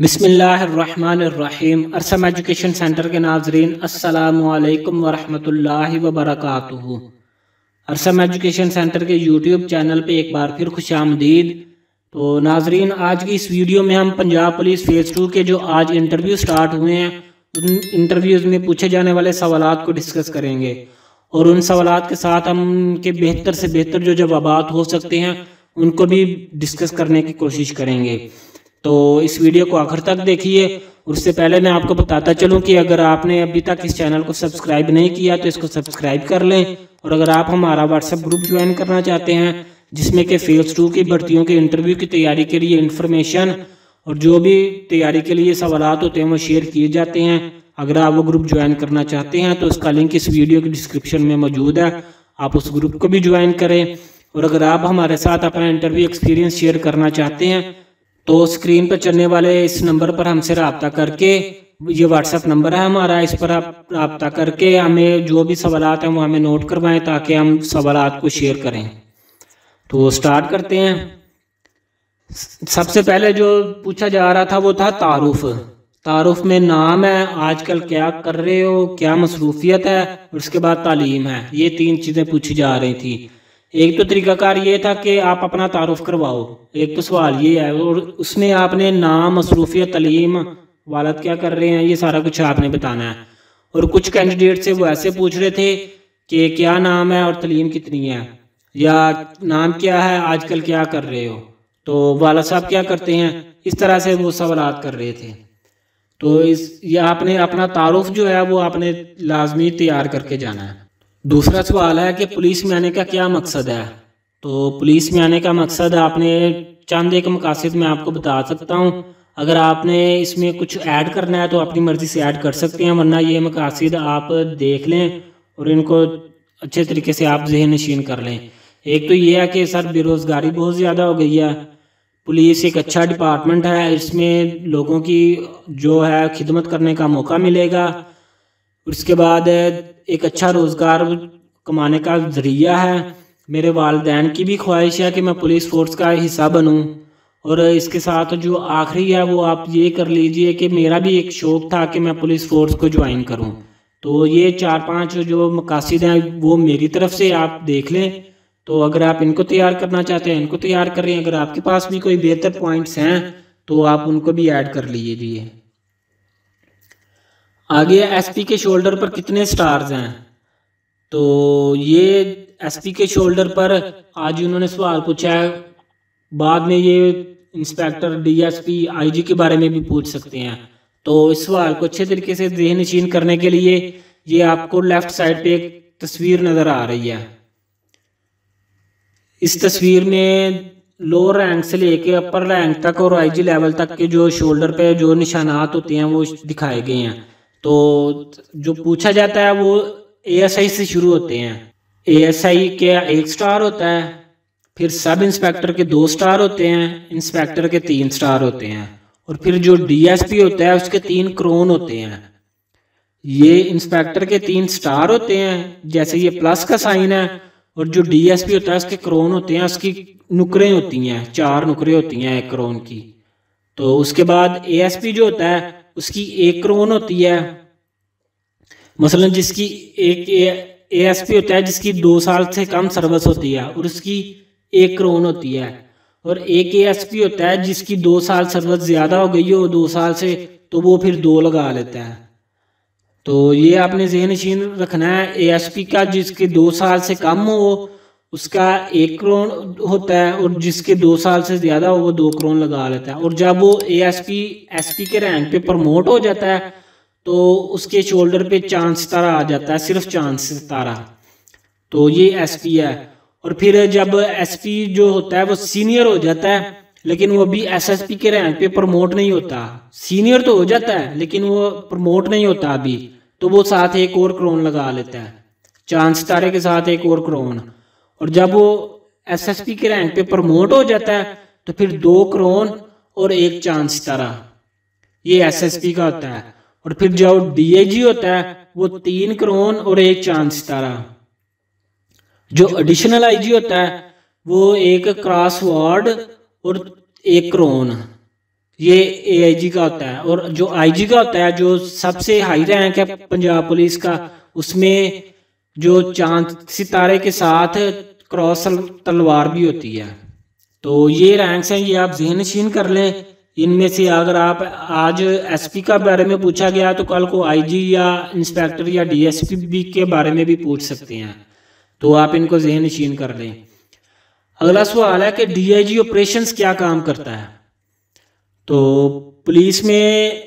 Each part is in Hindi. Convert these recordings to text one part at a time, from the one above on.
बिस्मिल्लाहिर्रहमानिर्रहीम। अरसम एजुकेशन सेंटर के नाजरीन अस्सलामु अलैकुम वरहमतुल्लाहि वबरकातुहू। अरसम एजुकेशन सेंटर के यूट्यूब चैनल पे एक बार फिर खुशामदीद। तो नाजरीन, आज की इस वीडियो में हम पंजाब पुलिस फेज़ 2 के जो आज इंटरव्यू स्टार्ट हुए हैं उन इंटरव्यूज़ में पूछे जाने वाले सवालात को डिस्कस करेंगे और उन सवालात के साथ हम उनके बेहतर से बेहतर जो जवाबात हो सकते हैं उनको भी डिस्कस करने की कोशिश करेंगे। तो इस वीडियो को आखिर तक देखिए। उससे पहले मैं आपको बताता चलूं कि अगर आपने अभी तक इस चैनल को सब्सक्राइब नहीं किया तो इसको सब्सक्राइब कर लें, और अगर आप हमारा व्हाट्सएप ग्रुप ज्वाइन करना चाहते हैं जिसमें कि फेज़ 2 की भर्तियों के इंटरव्यू की तैयारी के लिए इन्फॉर्मेशन और जो भी तैयारी के लिए सवालात होते हैं वो शेयर किए जाते हैं, अगर आप वो ग्रुप ज्वाइन करना चाहते हैं तो उसका लिंक इस वीडियो की डिस्क्रिप्शन में मौजूद है, आप उस ग्रुप को भी ज्वाइन करें। और अगर आप हमारे साथ अपना इंटरव्यू एक्सपीरियंस शेयर करना चाहते हैं तो स्क्रीन पर चलने वाले इस नंबर पर हमसे रब्ता करके, ये व्हाट्सएप नंबर है हमारा, इस पर आप रब्ता करके हमें जो भी सवालात हैं वो हमें नोट करवाएं ताकि हम सवालात को शेयर करें। तो स्टार्ट करते हैं। सबसे पहले जो पूछा जा रहा था वो था तारुफ। तारुफ में नाम है, आजकल क्या कर रहे हो, क्या मसरूफियत है, और उसके बाद तालीम है। ये 3 चीज़ें पूछी जा रही थी। एक तो तरीकाकार ये था कि आप अपना तारुफ करवाओ, एक तो सवाल ये है, और उसमें आपने नाम, मसरूफियत, तालीम, वालद क्या कर रहे हैं, ये सारा कुछ आपने बताना है। और कुछ कैंडिडेट से वो ऐसे पूछ रहे थे कि क्या नाम है और तालीम कितनी है, या नाम क्या है, आजकल क्या कर रहे हो, तो वाला साहब क्या करते हैं, इस तरह से वो सवालात कर रहे थे। तो ये आपने अपना तारुफ जो है वो आपने लाजमी तैयार करके जाना है। दूसरा सवाल है कि पुलिस में आने का क्या मकसद है। तो पुलिस में आने का मकसद आपने चंद एक मकासद मैं आपको बता सकता हूँ। अगर आपने इसमें कुछ ऐड करना है तो अपनी मर्ज़ी से ऐड कर सकते हैं, वरना ये मकासद आप देख लें और इनको अच्छे तरीके से आप ज़हन नशीन कर लें। एक तो ये है कि सर बेरोज़गारी बहुत ज़्यादा हो गई है। पुलिस एक अच्छा डिपार्टमेंट है, इसमें लोगों की जो है खिदमत करने का मौका मिलेगा। उसके बाद एक अच्छा रोज़गार कमाने का ज़रिया है। मेरे वालिदैन की भी ख्वाहिश है कि मैं पुलिस फोर्स का हिस्सा बनूं। और इसके साथ जो आखिरी है वो आप ये कर लीजिए कि मेरा भी एक शौक़ था कि मैं पुलिस फोर्स को ज्वाइन करूं। तो ये 4-5 जो मकासद हैं वो मेरी तरफ से आप देख लें। तो अगर आप इनको तैयार करना चाहते हैं इनको तैयार करें, अगर आपके पास भी कोई बेहतर पॉइंट्स हैं तो आप उनको भी ऐड कर लीजिए। आगे एसपी के शोल्डर पर कितने स्टार्स हैं। तो ये एसपी के शोल्डर पर आज उन्होंने सवाल पूछा है, बाद में ये इंस्पेक्टर, डीएसपी, आईजी के बारे में भी पूछ सकते हैं। तो इस सवाल को अच्छे तरीके से ज़हन नशीन करने के लिए ये आपको लेफ्ट साइड पे एक तस्वीर नज़र आ रही है। इस तस्वीर में लोअर रैंक से लेके अपर रैंक तक और आईजी लेवल तक के जो शोल्डर पे जो निशानात होते हैं वो दिखाए गए हैं। तो जो पूछा जाता है वो एएसआई से शुरू होते हैं। एएसआई के 1 स्टार होता है, फिर सब इंस्पेक्टर के 2 स्टार होते हैं, इंस्पेक्टर के 3 स्टार होते हैं, और फिर जो डीएसपी होता है उसके 3 क्रोन होते हैं। ये इंस्पेक्टर के 3 स्टार होते हैं, जैसे ये प्लस का साइन है, और जो डीएसपी होता है उसके क्रोन होते हैं, उसकी नुकरें होती हैं, 4 नुकरें होती हैं 1 क्रोन की। तो उसके बाद एएसपी जो होता है उसकी 1 क्रोन होती है। मसलन जिसकी एक एएसपी होता है जिसकी 2 साल से कम सर्विस होती है और उसकी 1 क्रोन होती है, और एक एएसपी होता है जिसकी 2 साल सर्विस ज़्यादा हो गई हो 2 साल से, तो वो फिर 2 लगा लेता है। तो ये आपने ज़हन नशीन रखना है। एएसपी का जिसके 2 साल से कम हो उसका 1 क्रोन होता है, और जिसके 2 साल से ज़्यादा हो वो 2 क्रोन लगा लेता है। और जब वो एएसपी एसपी के रैंक पे प्रमोट हो जाता है तो उसके शोल्डर पे चांद सितारा आ जाता है, सिर्फ चांद सितारा। तो ये एसपी है। और फिर जब एसपी जो होता है वो सीनियर हो जाता है, लेकिन वो भी एसएसपी के रैंक पे प्रमोट नहीं होता। सीनियर तो हो जाता है लेकिन वो प्रमोट नहीं होता अभी, तो वो साथ 1 और क्रोन लगा लेता है, चांद सितारे के साथ 1 और क्रोन। और जब वो एसएसपी के रैंक पे प्रमोट हो जाता है तो फिर 2 क्रोन और 1 चांद सितारा, ये एसएसपी का होता है। और फिर जो डीआईजी होता है वो 3 क्रोन और 1 चांद सितारा। जो एडिशनल आईजी होता है वो 1 क्रॉस वार्ड और 1 क्रोन, ये AIG का होता है। और जो IG का होता है, जो सबसे हाई रैंक है पंजाब पुलिस का, उसमें जो चांद सितारे के साथ क्रॉस तलवार भी होती है। तो ये रैंक्स हैं, ये आप ज़हन-नशीन कर लें। इनमें से अगर आप आज SP का बारे में पूछा गया तो कल को IG या इंस्पेक्टर या DSP के बारे में भी पूछ सकते हैं, तो आप इनको ज़हन-नशीन कर लें। अगला सवाल है कि DIG ऑपरेशंस क्या काम करता है। तो पुलिस में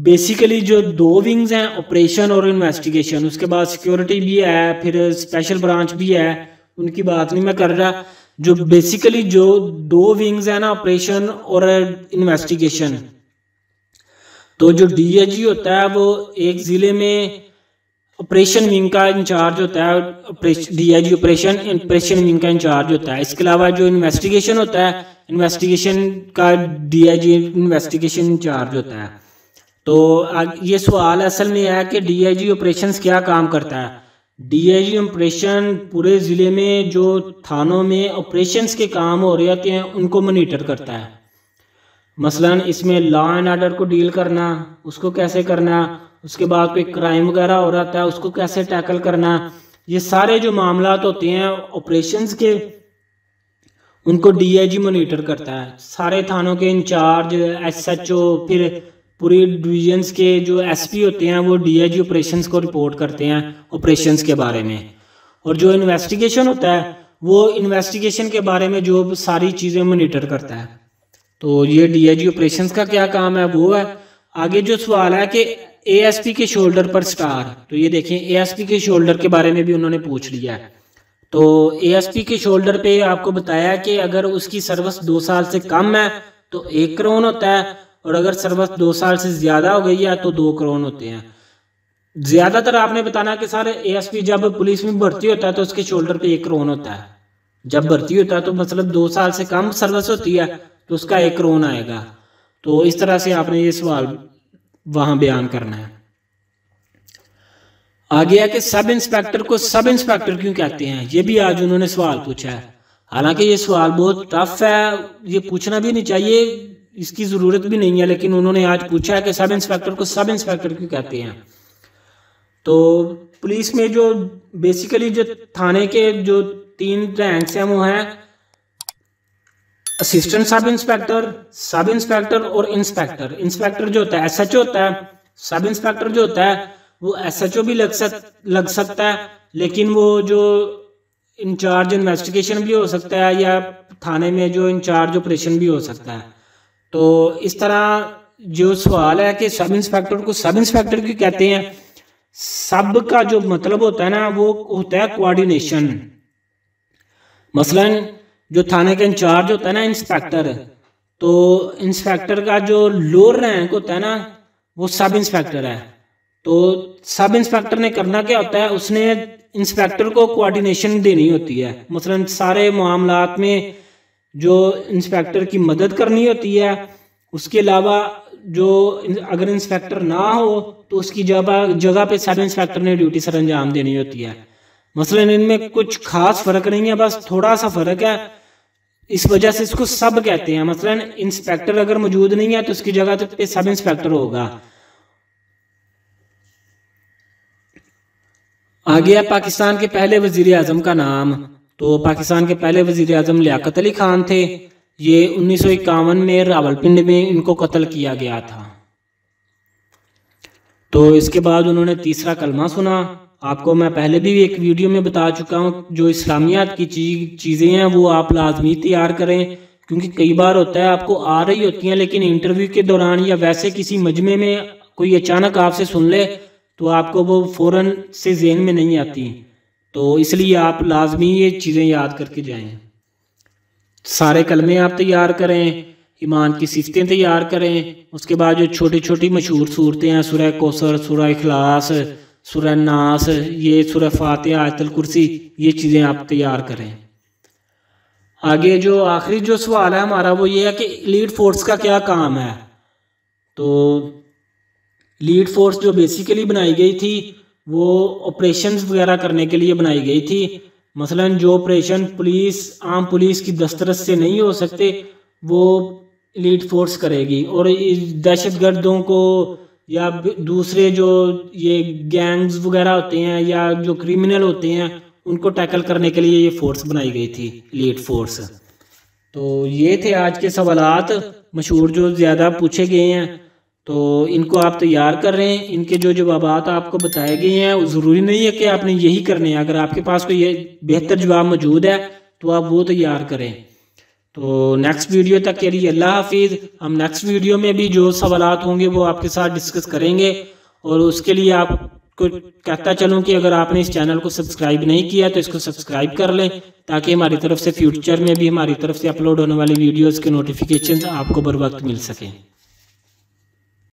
बेसिकली जो 2 विंग्स हैं, ऑपरेशन और इन्वेस्टिगेशन, उसके बाद सिक्योरिटी भी है, फिर स्पेशल ब्रांच भी है, उनकी बात नहीं मैं कर रहा। जो बेसिकली जो 2 विंग्स है ना, ऑपरेशन और इन्वेस्टिगेशन, तो जो DIG होता है वो एक ज़िले में ऑपरेशन विंग का इंचार्ज होता है, DIG ऑपरेशन विंग का इंचार्ज होता है। इसके अलावा जो इन्वेस्टिगेशन होता है, इन्वेस्टिगेशन का DIG इन्वेस्टिगेशन इंचार्ज होता है। तो ये सवाल असल में है कि DIG ऑपरेशंस क्या काम करता है। DIG ऑपरेशन पूरे ज़िले में जो थानों में ऑपरेशंस के काम हो रहे होते हैं उनको मॉनिटर करता है। मसलन इसमें लॉ एंड ऑर्डर को डील करना, उसको कैसे करना, उसके बाद कोई क्राइम वगैरह हो रहा था उसको कैसे टैकल करना, ये सारे जो मामलात होते हैं ऑपरेशंस के, उनको DIG मॉनिटर करता है। सारे थानों के इंचार्ज, SHO, फिर पूरी डिवीजन्स के जो SP होते हैं वो DIG ऑपरेशंस को रिपोर्ट करते हैं ऑपरेशंस के बारे में। और जो इन्वेस्टिगेशन होता है वो इन्वेस्टिगेशन के बारे में जो सारी चीज़ें मॉनिटर करता है। तो ये DIG ऑपरेशंस का क्या काम है वो है। आगे जो सवाल है कि ASP के शोल्डर पर स्टार, तो ये देखें ASP के शोल्डर के बारे में भी उन्होंने पूछ लिया है। तो ASP के शोल्डर पे आपको बताया कि अगर उसकी सर्विस 2 साल से कम है तो 1 करोड़ होता है, और अगर सर्विस 2 साल से ज़्यादा हो गई है तो 2 करोड़ होते हैं। ज़्यादातर आपने बताना कि सर ASP जब पुलिस में भर्ती होता है तो उसके शोल्डर पे 1 करोड़ होता है। जब भर्ती होता है तो मतलब 2 साल से कम सर्विस होती है तो उसका 1 करोड़ आएगा। तो इस तरह से आपने ये सवाल वहाँ बयान करना है। आगे है कि सब इंस्पेक्टर को सब इंस्पेक्टर क्यों कहते हैं, ये भी आज उन्होंने सवाल पूछा है। हालांकि ये सवाल बहुत टफ है, ये पूछना भी नहीं चाहिए, इसकी ज़रूरत भी नहीं है, लेकिन उन्होंने आज पूछा है कि सब इंस्पेक्टर को सब इंस्पेक्टर क्यों कहते हैं। तो पुलिस में जो बेसिकली जो थाने के जो 3 रैंक्स हैं वो हैं असिस्टेंट सब इंस्पेक्टर और इंस्पेक्टर। इंस्पेक्टर जो होता है SHO होता है, सब इंस्पेक्टर जो होता है वो SHO भी लग सकता है, लेकिन वो जो इंचार्ज इन्वेस्टिगेशन भी हो सकता है या थाने में जो इंचार्ज ऑपरेशन भी हो सकता है। तो इस तरह जो सवाल है कि सब इंस्पेक्टर को सब इंस्पेक्टर क्यों कहते हैं, सब का जो मतलब होता है ना वो होता है कोऑर्डिनेशन। मसलन जो थाने का इंचार्ज होता है ना इंस्पेक्टर, तो इंस्पेक्टर का जो लोअर रैंक होता है ना वो सब इंस्पेक्टर है। तो सब इंस्पेक्टर ने करना क्या होता है, उसने इंस्पेक्टर को कोऑर्डिनेशन देनी होती है। मसलन सारे मामलात में जो इंस्पेक्टर की मदद करनी होती है। उसके अलावा जो अगर इंस्पेक्टर ना हो तो उसकी जगह पे सब इंस्पेक्टर ने ड्यूटी सर अंजाम देनी होती है। मसलन इनमें कुछ खास फर्क नहीं है, बस थोड़ा सा फर्क है, इस वजह से इसको सब कहते हैं। मसलन इंस्पेक्टर अगर मौजूद नहीं है तो उसकी जगह पे सब इंस्पेक्टर होगा। आगे है पाकिस्तान के पहले वजीर आजम का नाम। तो पाकिस्तान के पहले वजीर आजम लियाकत अली खान थे। ये 1951 में रावलपिंडी में इनको कत्ल किया गया था। तो इसके बाद उन्होंने तीसरा कलमा सुना। आपको मैं पहले भी एक वीडियो में बता चुका हूँ, जो इस्लामियात की चीज़ें हैं वो आप लाजमी तैयार करें, क्योंकि कई बार होता है आपको आ रही होती हैं लेकिन इंटरव्यू के दौरान या वैसे किसी मजमे में कोई अचानक आपसे सुन ले तो आपको वो फ़ौरन से ज़हन में नहीं आती। तो इसलिए आप लाजमी ये चीज़ें याद करके जाएं। सारे कलमे आप तैयार करें, ईमान की सिफ़तें तैयार करें। उसके बाद जो छोटी छोटी मशहूर सूरतें हैं, सूरह कौसर, सूरह इखलास, सूरह नास, ये सूरह फातिहा, आयतुल कुर्सी, ये चीज़ें आप तैयार करें। आगे जो आखिरी जो सवाल है हमारा वो ये है कि लीड फोर्स का क्या काम है। तो लीड फोर्स जो बेसिकली बनाई गई थी वो ऑपरेशंस वगैरह करने के लिए बनाई गई थी। मसलन जो ऑपरेशन आम पुलिस की दस्तरस से नहीं हो सकते वो एलीट फोर्स करेगी और इस दहशतगर्दों को या दूसरे जो ये गैंग्स वगैरह होते हैं या जो क्रिमिनल होते हैं उनको टैकल करने के लिए ये फोर्स बनाई गई थी, एलीट फोर्स। तो ये थे आज के सवालात मशहूर जो ज़्यादा पूछे गए हैं, तो इनको आप तैयार कर रहे हैं। इनके जो जवाबात आपको बताए गए हैं ज़रूरी नहीं है कि आपने यही करने हैं, अगर आपके पास कोई बेहतर जवाब मौजूद है तो आप वो तैयार करें। तो नेक्स्ट वीडियो तक के लिए अल्लाह हाफिज़। हम नेक्स्ट वीडियो में भी जो सवालात होंगे वो आपके साथ डिस्कस करेंगे, और उसके लिए आपको कहता चलूँ कि अगर आपने इस चैनल को सब्सक्राइब नहीं किया तो इसको सब्सक्राइब कर लें, ताकि हमारी तरफ से फ्यूचर में भी हमारी तरफ से अपलोड होने वाली वीडियोज़ के नोटिफिकेशन आपको बर वक्त मिल सकें।